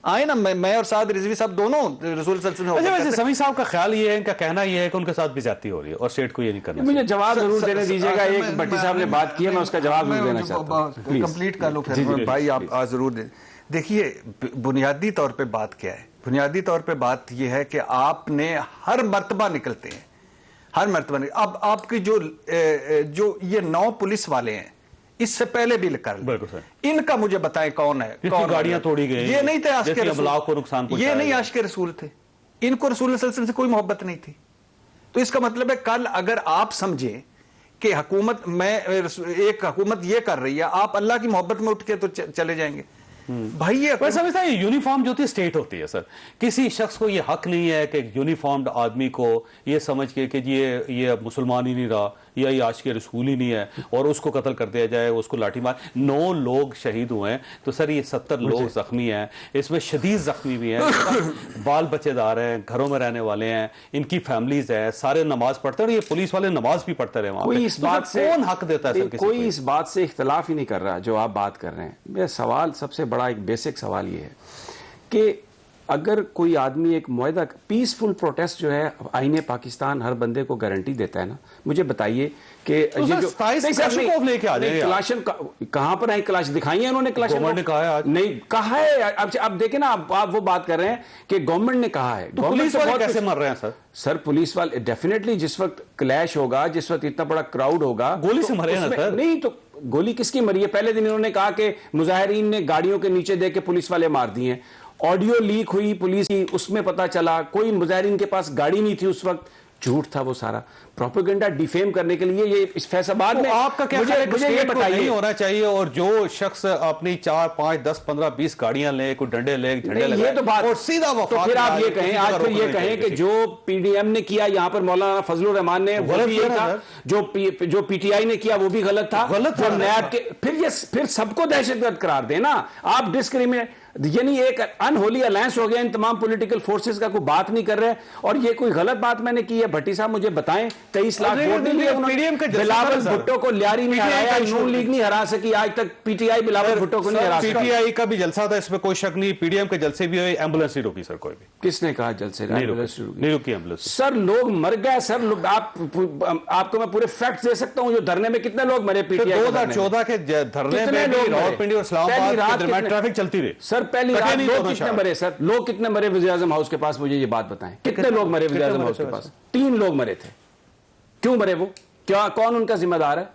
Speaker 6: आए ना, मैं और साद रिजवी साहब दोनों रसूल सल्लल्लाहु अलैहि वसल्लम से मोहब्बत करते हैं।
Speaker 1: समी साहब का ख्याल ये है, इनका कहना ये है कि उनके साथ भी ज्यादती हो रही है और स्टेट को ये नहीं करना।
Speaker 7: मुझे जवाब जरूर देने दीजिएगा। एक भट्टी साहब ने बात की है, मैं उसका जवाब देना चाहता हूं।
Speaker 6: कंप्लीट कर लो फिर भाई, आप जरूर दे। देखिए, बुनियादी तौर पे बात क्या है? बुनियादी तौर पे बात यह है कि आपने हर मर्तबा निकलते हैं, हर मर्तबा। अब आपकी जो ये 9 पुलिस वाले हैं, इससे पहले भी कर ले, इनका मुझे बताएं कौन है? कौन
Speaker 1: गाड़ियां तोड़ी गई?
Speaker 6: ये नहीं थे आशिक़
Speaker 1: रसूल को नुकसान,
Speaker 6: ये नहीं आशिक़ रसूल थे। इनको रसूल सल्लल्लाहु अलैहि वसल्लम से कोई मोहब्बत नहीं थी। तो इसका मतलब है कल अगर आप समझे कि एक हुकूमत ये कर रही है, आप अल्लाह की मोहब्बत में उठ के तो चले जाएंगे। भाई ये
Speaker 1: पर समझता है यूनिफॉर्म जो होती स्टेट होती है सर, किसी शख्स को ये हक नहीं है कि यूनिफॉर्म्ड आदमी को ये समझ के कि ये मुसलमान ही नहीं रहा या ये आशिक रसूल ही नहीं है और उसको कत्ल कर दिया जाए, उसको लाठी मार। 9 लोग शहीद हुए हैं, तो सर ये 70 लोग जख्मी हैं, इसमें शदीद जख्मी भी हैं, बाल बच्चेदार हैं, घरों में रहने वाले हैं, इनकी फैमिलीज है, सारे नमाज पढ़ते हैं और ये पुलिस वाले नमाज भी पढ़ते रहे वहां।
Speaker 7: कोई इस बात से
Speaker 1: कौन हक देता है सर?
Speaker 7: कोई इस बात से इख्तलाफ ही नहीं कर रहा जो आप बात कर रहे हैं। मेरा सवाल, सबसे बड़ा एक बेसिक सवाल ये है कि अगर कोई आदमी एक मुआहदा पीसफुल प्रोटेस्ट जो है आईने पाकिस्तान हर बंदे को गारंटी देता है ना, मुझे बताइए कि ये जो
Speaker 1: लेके आ जाए
Speaker 7: क्लाशन कहां पर है? क्लाश दिखाई है उन्होंने? क्लाश
Speaker 1: गवर्नमेंट ने कहा है आज
Speaker 7: नहीं कहा है। अब देखें ना, आप वो बात कर रहे हैं कि गवर्नमेंट ने कहा है।
Speaker 1: तो पुलिस वाले कैसे मर रहे हैं सर?
Speaker 7: सर पुलिस वाले डेफिनेटली जिस वक्त क्लैश होगा, जिस वक्त इतना बड़ा क्राउड होगा,
Speaker 1: गोली से मरे ना सर?
Speaker 7: नहीं तो गोली किसकी मरी है? पहले दिन इन्होंने कहा कि मुजाहिरीन ने गाड़ियों के नीचे दे के पुलिस वाले मार दिए। ऑडियो लीक हुई पुलिस की, उसमें पता चला कोई मुजाहिरीन के पास गाड़ी नहीं थी उस वक्त। झूठ था वो सारा, प्रोपेगेंडा डिफेम करने के लिए ये इस फैसलाबाद में।
Speaker 1: आपका क्या
Speaker 7: मुझे ये बताइए,
Speaker 1: नहीं होना चाहिए और जो शख्स अपनी 4, 5, 10, 15, 20 गाड़ियां ले, कोई डंडे ले, झंडे ले,
Speaker 7: ये तो बात
Speaker 1: और सीधा
Speaker 7: तो फिर आप ये कहें, आज फिर ये कहें कि जो पीडीएम ने किया यहाँ पर मौलाना फजलुर रहमान ने वो भी ये था, जो पीटीआई ने किया वो भी गलत था, जो नैब के फिर सबको दहशतगर्द करार देना आप डिस्क्रिमिनेट, यानी एक अनहोली अलायंस हो गया इन तमाम पॉलिटिकल फोर्सेस का। कोई बात नहीं कर रहे और ये कोई गलत बात मैंने की है? भट्टी साहब मुझे बताएं, 23 लाख वोट नहीं लिए उन्होंने, बिलावल भुट्टो को लियारी नहीं हराया, नून लीग नहीं हरा सकी आज तक, पीटीआई बिलावल भुट्टो को नहीं हरा सकी।
Speaker 1: पीटीआई का भी जलसा था, इसमें कोई शक नहीं। पीडीएम के जलसे भी हुए, एम्बुलेंस नहीं रोकी सर कोई भी।
Speaker 7: किसने कहा जलसे?
Speaker 1: नहीं रोकी एम्बुलेंस
Speaker 7: सर, लोग मर गए सर। आपको मैं पूरे फैक्ट्स दे सकता हूं, जो धरने में कितने लोग मरे पीटीआई
Speaker 1: 2014 के धरने में रावलपिंडी और इस्लामाबाद के दरमियान ट्रैफिक चलती रही
Speaker 7: सर। पहली रात लोग कितने मरे सर? लोग कितने मरे वज़ीर आज़म हाउस के पास? मुझे ये बात बताएं, कितने लोग मरे वज़ीर आज़म हाउस के पास? 3 लोग मरे थे। क्यों मरे वो? क्या कौन उनका जिम्मेदार है?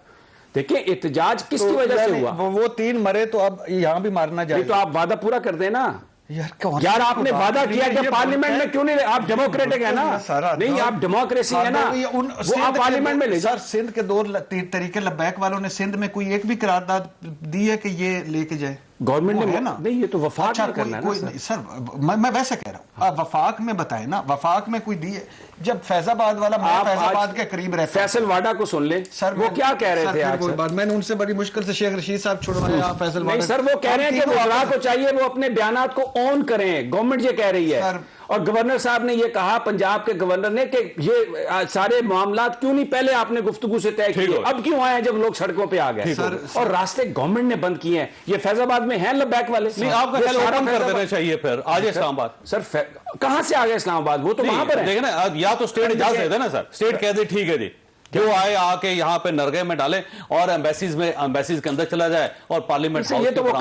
Speaker 7: देखिए एहतजाज किसकी वजह से हुआ?
Speaker 6: वो 3 मरे तो अब यहां भी मारना जाए
Speaker 7: तो आप वादा पूरा कर देना यार आपने वादा किया कि पार्लियामेंट में क्यों नहीं? आप डेमोक्रेटिक है ना? नहीं, आप डेमोक्रेसी है ना? वो आप पार्लियामेंट में ले
Speaker 6: सर। सिंध के 2 तरीके लब्बैक वालों ने सिंध में कोई एक भी करारदाद दी है कि ये लेके जाए?
Speaker 7: गवर्नमेंट ने है ना? नहीं, ये तो वफाक
Speaker 6: अच्छा,
Speaker 7: करना है
Speaker 6: कोई सर, मैं वैसे कह रहा हूँ, आप वफाक में बताएं ना, वफाक में कोई दी है? जब फैजाबाद वाला, आप फैजाबाद के करीब रहते हैं,
Speaker 7: फैसल वाडा को सुन ले सर, वो क्या कह रहे थे आज?
Speaker 6: मैंने उनसे बड़ी मुश्किल से शेख रशीद साहब छुड़वाए, आप फैसल वाडा।
Speaker 7: नहीं सर, वो कह रहे हैं कि वज़रा को चाहिए वो अपने बयानात को ऑन करें, गवर्नमेंट ये कह रही है। और गवर्नर साहब ने ये कहा, पंजाब के गवर्नर ने, कि ये सारे मामलात क्यों नहीं पहले आपने गुफ्तगू से तय किए, अब क्यों आए जब लोग सड़कों पे आ गए? और रास्ते गवर्नमेंट ने बंद किए हैं। ये फैजाबाद में है लब्बैक वाले?
Speaker 1: नहीं, आपका ख्याल ओपन कर देना चाहिए फिर आज इस्लामाबाद।
Speaker 7: सर कहां से आ गया इस्लामाबाद? वो तो वहां पर है।
Speaker 1: देखिए ना, या तो स्टेट इजाजत दे देना सर, स्टेट कह दे ठीक है जी, जो आए आके यहाँ पे नरगे में डाले और एम्बेसीज के अंदर चला जाए और पार्लियामेंट
Speaker 7: ये तो वो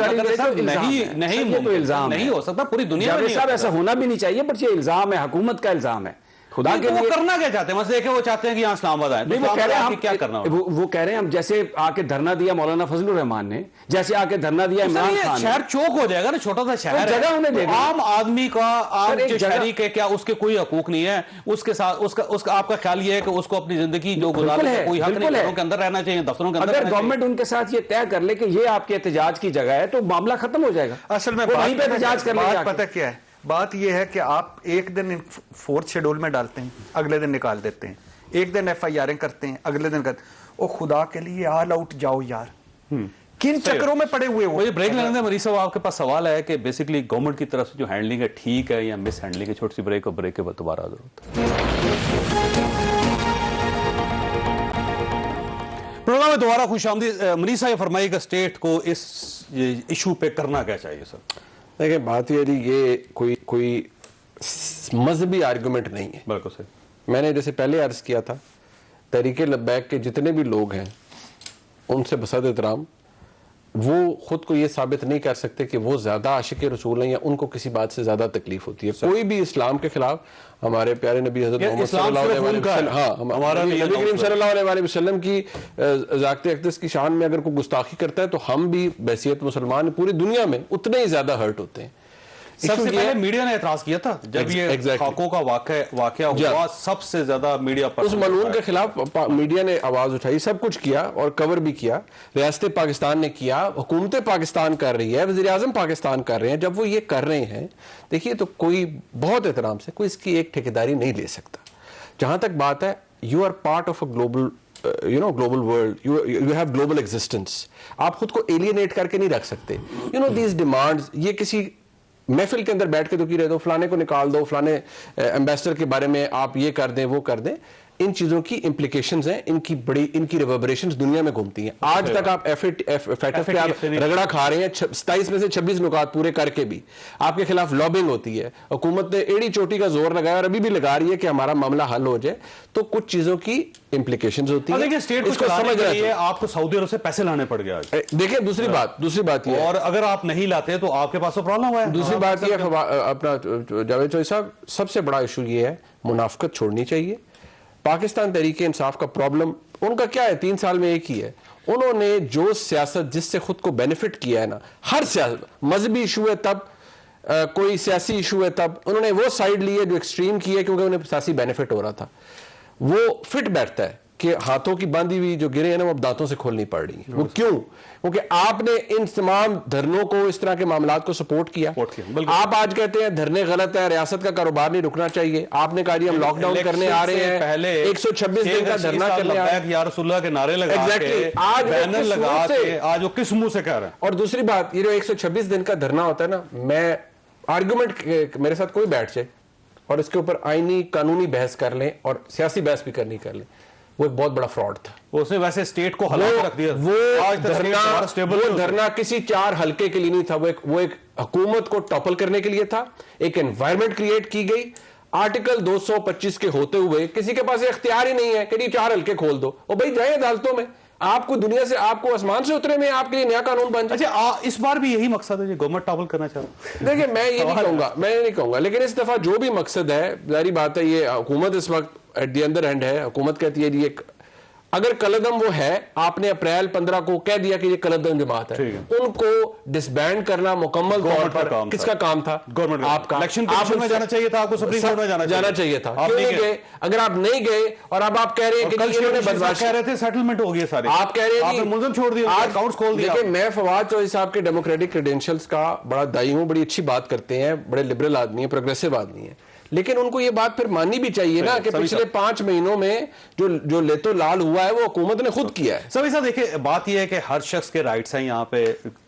Speaker 1: नहीं हो सकता पूरी दुनिया में।
Speaker 7: साहब ऐसा होना भी नहीं चाहिए, बट ये इल्जाम है, हुकूमत का इल्जाम है। खुदा के लिए
Speaker 1: करना क्या चाहते हैं? देखे वो चाहते हैं कि यहाँ इस्लामाबाद आए,
Speaker 7: वो कह रहे हैं
Speaker 1: क्या करना?
Speaker 7: वो कह रहे हैं हम जैसे आके धरना दिया मौलाना फजलुर रहमान ने, जैसे आके धरना दिया इमरान खान।
Speaker 1: शहर चौक हो जाएगा ना, छोटा सा शहर है,
Speaker 7: जगह उन्हें दे दी।
Speaker 1: आम आदमी का, आम जो शहरी के क्या उसके कोई हकूक नहीं है? उसके साथ उसका आपका ख्याल ये है कि उसको अपनी जिंदगी जो गुजारने का कोई हक नहीं, घरों के अंदर रहना चाहिए, दफ्तरों के अंदर।
Speaker 7: अगर गवर्नमेंट उनके साथ ये तय कर ले कि ये आपके एहतजाज की जगह है तो मामला खत्म हो जाएगा।
Speaker 6: असल में
Speaker 7: वहीं पे एहतजाज कर ले।
Speaker 6: पता क्या है बात? यह है कि आप एक दिन 4th शेड्यूल में डालते हैं, अगले दिन निकाल देते हैं, एक दिन FIR करते हैं, अगले दिन करते हैं। ओ खुदा के लिए ऑल आउट जाओ यार, किन चक्रों में पड़े हुए हो?
Speaker 1: मुझे ब्रेक लेने दें मरीज साहब, आपके पास सवाल है कि बेसिकली गवर्नमेंट की तरफ से जो हैंडलिंग है ठीक है या मिस हैंडलिंग है? छोटी सी ब्रेक, और ब्रेक के बाद दोबारा जरूरत है। प्रोग्राम में दोबारा खुशामदीद। मनीष साहब फरमाइएगा, स्टेट को इस इशू पे करना क्या चाहिए सर?
Speaker 8: देखिए बात ये कोई मजहबी आर्गुमेंट नहीं है।
Speaker 1: बिल्कुल सही।
Speaker 8: मैंने जैसे पहले अर्ज किया था, तहरीक लब्बैक के जितने भी लोग हैं उनसे बसद एहतराम, वो खुद को ये साबित नहीं कर सकते कि वो ज्यादा आशिक रसूल हैं या उनको किसी बात से ज्यादा तकलीफ होती है। कोई भी इस्लाम के खिलाफ, हमारे प्यारे नबी हज़रत मोहम्मद सल्लल्लाहु अलैहि वसल्लम की ज़ाक़ते अक़दस की शान में अगर कोई गुस्ताखी करता है तो हम भी बहसियत मुसलमान पूरी दुनिया में उतने ही ज्यादा हर्ट होते हैं।
Speaker 1: सबसे पहले मीडिया ने एतराज किया था जब ये खाकों का वाकया हुआ, सबसे ज्यादा मीडिया पर
Speaker 8: उस मलून के खिलाफ मीडिया ने आवाज उठाई, सब कुछ किया और कवर भी किया, रियासत पाकिस्तान ने किया, हुकूमत पाकिस्तान कर रही है, वज़ीर आज़म पाकिस्तान कर रहे हैं। जब वो ये कर रहे हैं, देखिए, तो कोई बहुत एहतराम से कोई इसकी एक ठेकेदारी नहीं ले सकता। जहां तक बात है, you are part of a global global world, you have global existence. आप खुद को एलियनेट करके नहीं रख सकते। दीज डिमांड्स, ये किसी महफिल के अंदर बैठ के तो की रहे दो, फलाने को निकाल दो, फलाने एम्बेसडर के बारे में आप ये कर दें, वो कर दें। इन चीजों की इंप्लीकेशंस हैं, इनकी रिवर्बरेशंस दुनिया में घूमती हैं। आज तक आप FATF पे आप रगड़ा खा रहे हैं, 27 में से 26 नुकात पूरे करके भी आपके खिलाफ लॉबिंग होती है। हुकूमत ने एड़ी चोटी का जोर लगाया और अभी भी लगा रही है कि हमारा मामला हल हो जाए। तो कुछ चीजों की इंप्लीकेशंस होती है।
Speaker 1: स्टेट को समझ रही है, आपको सऊदी अरब से पैसे लाने पड़ गया।
Speaker 8: देखिए, दूसरी बात ये,
Speaker 1: और अगर आप नहीं लाते तो आपके पास तो प्रॉब्लम हुआ है।
Speaker 8: दूसरी बात ये, अपना जावेद चौधरी साहब, सबसे बड़ा इशू ये है, मुनाफकत छोड़नी चाहिए। पाकिस्तान तहरीक इंसाफ का प्रॉब्लम उनका क्या है, 3 साल में एक ही है। उन्होंने जो सियासत जिससे खुद को बेनिफिट किया है ना, हर सियासत, मजहबी इशू है तब, कोई सियासी इशू है तब, उन्होंने वो साइड ली है जो एक्सट्रीम की है, क्योंकि उन्हें सियासी बेनिफिट हो रहा था। वो फिट बैठता है कि हाथों की बांधी हुई जो गिरे हैं ना, वो अब दांतों से खोलनी पड़ रही है। वो क्यों? क्योंकि आपने इन तमाम धरनों को, इस तरह के मामलात को सपोर्ट किया। आप आज कहते हैं धरने गलत है, रियासत का कारोबार नहीं रुकना चाहिए। आपने कहा जी हम लॉकडाउन करने आ रहे हैं, पहले 126 दिन का धरना करने आ रहे हैं,
Speaker 1: या रसूलुल्लाह के नारे लगा के,
Speaker 8: आज
Speaker 1: बैनर लगा के, आज वो किस मुंह से कह रहे हैं।
Speaker 8: और दूसरी बात, ये जो 126 दिन का धरना होता है ना, मैं आर्गुमेंट, मेरे साथ कोई बैठ जाए और इसके ऊपर आईनी कानूनी बहस कर लें और सियासी बहस भी करनी कर लें, वो एक बहुत बड़ा फ्रॉड था।
Speaker 1: उसने वैसे स्टेट को हला के रख दिया।
Speaker 8: वो धरना किसी 4 हल्के के लिए नहीं था, वो एक हुकूमत को टॉपल करने के लिए था। एक एनवायरमेंट क्रिएट की गई। आर्टिकल 225 के होते हुए किसी के पास इख्तियार ही नहीं है कि 4 हल्के खोल दो। और भाई जाए अदालतों में, आपको दुनिया से, आपको आसमान से उतरे में आपके लिए नया कानून बन जाए।
Speaker 1: अच्छा, इस बार भी यही मकसद है, गवर्नमेंट टॉपल करना चाह रहा है।
Speaker 8: देखिए, मैं ये नहीं कहूंगा, लेकिन इस दफा जो भी मकसद है, जारी बात है, ये हुकूमत इस वक्त एट द अंदर हैंड है। हुकूमत कहती है जी, अगर कलदम वो है, आपने अप्रैल 15 को कह दिया कि ये कलदम जमात है, उनको डिसबैंड करना मुकम्मल तौर पर किसका काम था?
Speaker 1: गवर्नमेंट।
Speaker 8: आपका।
Speaker 1: इलेक्शन कमीशन में जाना चाहिए था, आपको सुप्रीम कोर्ट में जाना चाहिए था।
Speaker 8: क्यों नहीं गए? अगर आप नहीं गए और अब आप कह रहे हैं कि इन्होंने बदमाशी,
Speaker 1: कह रहे थे सेटलमेंट हो गई सारी,
Speaker 8: आप कह रहे हैं
Speaker 1: मुलजिम छोड़ दिया, अकाउंट्स खोल दिया।
Speaker 8: देखिए, मैं फवाद चौधरी साहब के डेमोक्रेटिक क्रेडेंशियल्स का बड़ा दाई हूं, बड़ी अच्छी बात करते हैं, बड़े लिबरल आदमी है, प्रोग्रेसिव आदमी है, लेकिन उनको ये बात फिर माननी भी चाहिए ना कि पिछले 5 महीनों में जो लेतो लाल हुआ है वो हुकूमत ने खुद किया है।
Speaker 1: सभी साहब, देखिए, बात यह है कि हर शख्स के राइट्स हैं यहाँ पे,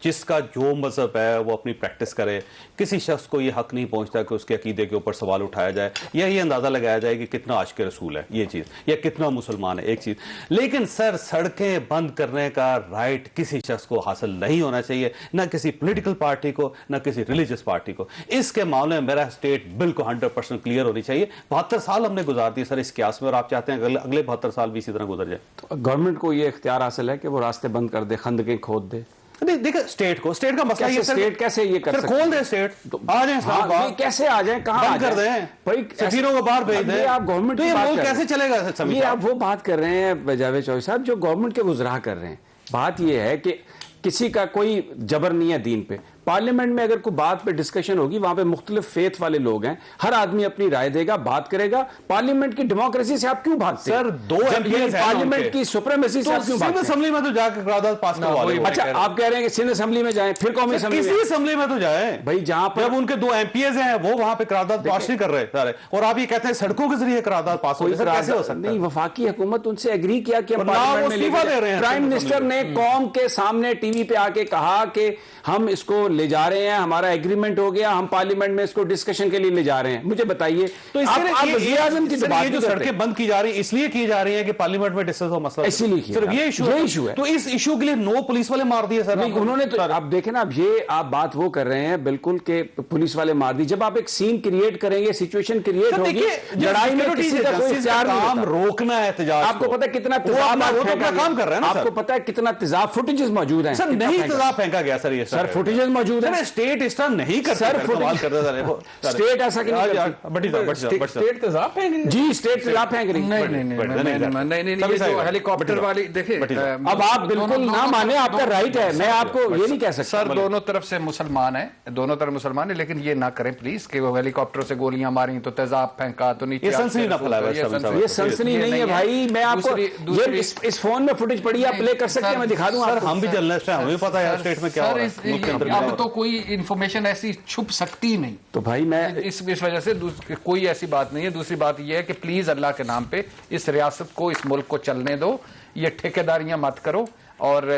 Speaker 1: जिसका जो मजहब है वो अपनी प्रैक्टिस करे। किसी शख्स को ये हक नहीं पहुंचता कि उसके अकीदे के ऊपर सवाल उठाया जाए या ये अंदाजा लगाया जाए कि कितना आशिक रसूल है ये चीज, या कितना मुसलमान है एक चीज। लेकिन सर, सड़कें बंद करने का राइट किसी शख्स को हासिल नहीं होना चाहिए, ना किसी पोलिटिकल पार्टी को, ना किसी रिलीजियस पार्टी को। इसके मामले में मेरा स्टेट बिल्कुल 100% क्लियर होनी चाहिए। 72 साल हमने गुजार दिए सर इस क्यास में, और आप चाहते हैं अगले 72 साल भी इसी तरह गुजर जाए।
Speaker 7: तो गवर्नमेंट को ये इख्तियार हासिल है कि वो रास्ते बंद कर दे, खंदकें खोद दे।
Speaker 1: देखिए, स्टेट का मसला ये,
Speaker 7: स्टेट कैसे ये कर सकते हैं?
Speaker 1: खोल दे स्टेट, तो आ जाए,
Speaker 7: कैसे आ जाए, कहां
Speaker 1: कर दें भाई, सफीरों को बाहर भेज दें।
Speaker 7: आप गवर्नमेंट
Speaker 1: तो ये मुल्क कैसे चलेगा?
Speaker 7: ये आप वो बात कर रहे हैं जावेद चौधरी साहब जो गवर्नमेंट के वुज़रा कर रहे हैं। बात ये है कि किसी का कोई जबर नहीं है दीन पे। पार्लियामेंट में अगर कोई बात पे डिस्कशन होगी, वहां पे मुख्तलिफ फेथ वाले लोग हैं, हर आदमी अपनी राय देगा, बात करेगा। पार्लियामेंट की डेमोक्रेसी से आप क्यों भागते हैं?
Speaker 1: सर, 2 एमपीज हैं
Speaker 7: पार्लियामेंट की सुप्रीमेसी से आप क्यों भागते हैं?
Speaker 1: असेंबली में तो जाकर करारदाद पास करवा लें।
Speaker 7: अच्छा, आप कह रहे हैं कि सिंध असेंबली में जाएं, फिर कौमी असेंबली,
Speaker 1: किसी असेंबली में तो जाएं
Speaker 7: भाई, जहां पर
Speaker 1: जब उनके 2 एमपीज हैं वो वहां पे करारदाद पास नहीं कर रहे सारे, और आप ये कहते हैं सड़कों के जरिए करारदाद पास हो, कैसे हो सकता है?
Speaker 7: नहीं, वफाकी हुकूमत उनसे एग्री किया कि हम पार्लियामेंट में
Speaker 1: इस्तीफा दे रहे हैं।
Speaker 7: प्राइम मिनिस्टर ने कौम के सामने टीवी पे आके कहा कि हम इसको ले जा रहे हैं, हमारा एग्रीमेंट हो गया, हम पार्लियामेंट में इसको डिस्कशन के लिए ले जा रहे हैं। मुझे बताइए,
Speaker 1: तो
Speaker 7: वज़ीर आज़म की बात,
Speaker 1: ये जो सड़कें बंद की जा रही है इसलिए की जा रही है कि पार्लियामेंट में डिस्कस हो मसला,
Speaker 7: इसीलिए
Speaker 1: सिर्फ ये इशू है। तो इस इशू के लिए 9 पुलिस वाले मार दिए सर।
Speaker 7: नहीं, उन्होंने तो, आप देखें ना, अब ये आप बात वो कर रहे हैं बिल्कुल के पुलिस वाले मार दी। जब आप एक सीन क्रिएट करेंगे, सिचुएशन क्रिएट होगी, लड़ाई में किसी का कोई इख्तियार नहीं होता।
Speaker 1: रोकना है एहतजाज,
Speaker 7: आपको पता है कितना
Speaker 1: काम कर रहे हैं ना,
Speaker 7: आपको पता है कितना तेजाब फुटेजेस मौजूद हैं?
Speaker 1: सर, नहीं तेजाब फेंका गया सर, ये
Speaker 7: सर फुटेजेस मौजूद है।
Speaker 1: स्टेट इस तरह नहीं करता
Speaker 7: सर,
Speaker 1: कमाल कर रहा है।
Speaker 7: स्टेट ऐसा क्यों नहीं करती?
Speaker 8: स्टेट तेजाब फेंक
Speaker 7: जी, स्टेट तेजाब फेंक रही है।
Speaker 9: नहीं, ये जो हेलीकॉप्टर वाली देखिए,
Speaker 7: अब आप बिल्कुल ना माने, आपका राइट है, मैं आपको ये नहीं कह सकता।
Speaker 9: सर दोनों तरफ से मुसलमान है, दोनों तरफ मुसलमान है, लेकिन ये ना करें प्लीज कि वो हेलीकॉप्टर से गोलियां मारी तो तेजाब फेंका तो नीचे।
Speaker 1: ये सनसनी ना फैलाए।
Speaker 7: ये सनसनी नहीं है भाई, मैं आपको ये इस फोन में फुटेज पड़ी, आप प्ले कर सकते हैं, मैं दिखा दूं आपको।
Speaker 1: हम भी जर्नलिस्ट हैं, हमें पता है स्टेट में क्या हो रहा है मुल्क के अंदर।
Speaker 9: अब तो कोई इंफॉर्मेशन ऐसी छुप सकती नहीं,
Speaker 7: तो भाई मैं
Speaker 9: इस वजह से कोई ऐसी बात नहीं है। दूसरी बात यह है कि प्लीज अल्लाह के नाम पे इस रियासत को, इस मुल्क को चलने दो, ये ठेकेदारियां मत करो और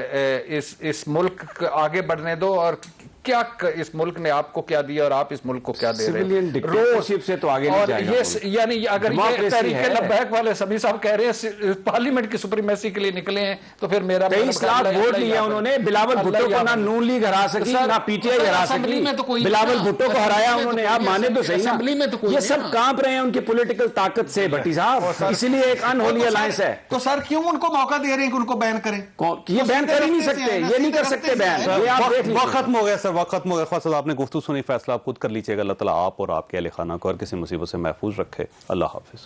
Speaker 9: इस मुल्क को आगे बढ़ने दो। और क्या इस मुल्क ने आपको क्या दिया और आप इस मुल्क को क्या दे रहे
Speaker 7: सिविलियन डिक्टेटरशिप से तो आगे नहीं जाएगा।
Speaker 9: ये यानी अगर ये तहरीक लब्बैक वाले सभी साहब कह रहे हैं पार्लियामेंट की सुप्रीमेसी के लिए निकले हैं, तो फिर मेरा
Speaker 7: 23 लाख वोट लिए उन्होंने। बिलावल भुट्टो को ना नून लीग हरा सकी, ना पीटीआई हरा सकी। बिलावल भुट्टो को हराया उन्होंने, आप माने तो सही ना। ये सब कांप रहे हैं उनकी पॉलिटिकल ताकत से भट्टी साहब, इसीलिए एक अनहोली अलायंस है।
Speaker 9: तो सर क्यों उनको मौका दे रहे हैं कि उनको बैन करें?
Speaker 7: ये बैन कर ही नहीं सकते, ये नहीं कर सकते बैन। ये आप देख लीजिए।
Speaker 1: वक्त खत्म हो गया सर, वक्त खत्म हो गया। ख्वाजा साहब, आपने गुफ्तगू सुनी, फैसला आप खुद कर लीजिएगा। अल्लाह ताला आप और आपके अहले खाना को और किसी मुसीबत से महफूज रखे। अल्लाह हाफिज।